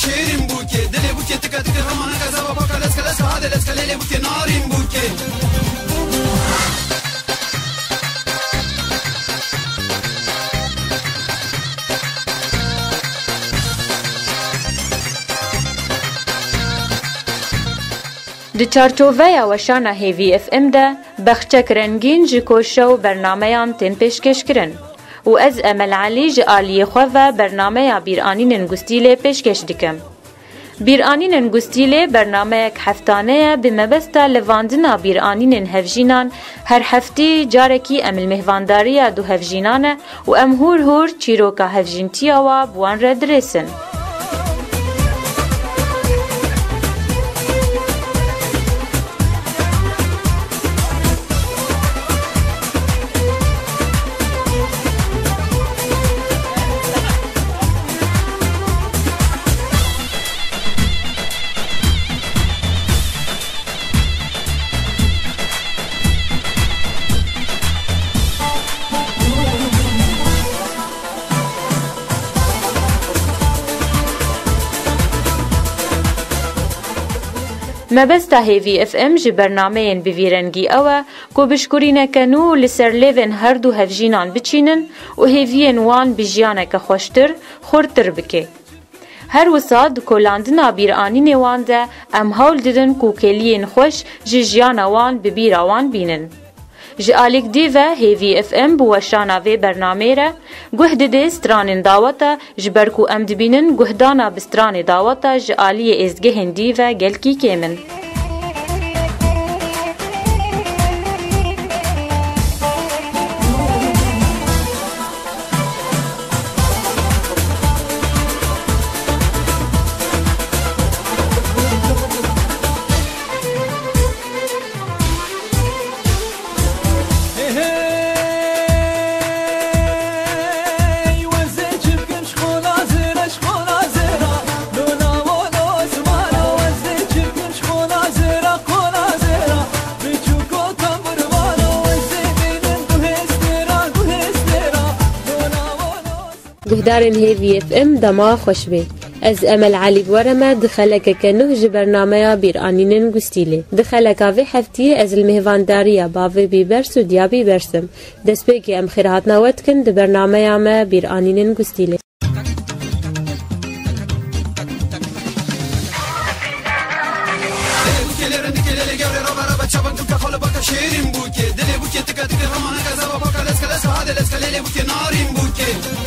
شیرین بوکه دل بوکه تک تک رمان غزا با کلاس کلاس هاده لس کلیله بوکه نارین بوکه دی چارچوبه وشانا هیوی اف ام ده بخچک رنگین جی کوشو برنامه‌یان تن پیشکش کرن و از امل علی جی آلیه خو و برنامه بیرانین گستیله پیشکش دیکم. بیرانین گستیله برنامه یک هفتانه به مبستا لواندنا بیرانین هفجینان هر هفتی جارکی امل مهوانداری دو هفجینانه و امهور هور چیروکا هفجینتیا و بوان ردرسن. مبستا هیوی اف ام جی برنامه بویرنگی اوه کو بشکرینه کنو لسر لیون هر دو هفجینان بچینن و هیوین وان بجیانه که خوشتر خورتر بکه. هر وساد کولاندنا بیرانی وان ده ام هول دیدن کو کلین خوش جی جیانه وان ببیرا وان بینن. جی آلیک دیوه هیوی اف ام بوشانا وی برنامه را گوه دیده ستران داوتا جبرکو ام دبینن گوه دانا بستران داوتا جی آلی ازگه هندی و گلکی کمن. گهدارن هیوی اف ام دما خوش بی. از امل علی بورما دخلک کنه جی برنامه بیرانین گستیله. دخلک آوی هفتی از المهوانداری باوی بیبرس و دیابی برسم. دست بگی ام خیرات نوت کن ده برنامه ما بیرانین گستیله. شیرین بوکه دل بوکه تک تک رمان غزا با کلاس کلاس هاده لس کلیله بوکه نارین بوکه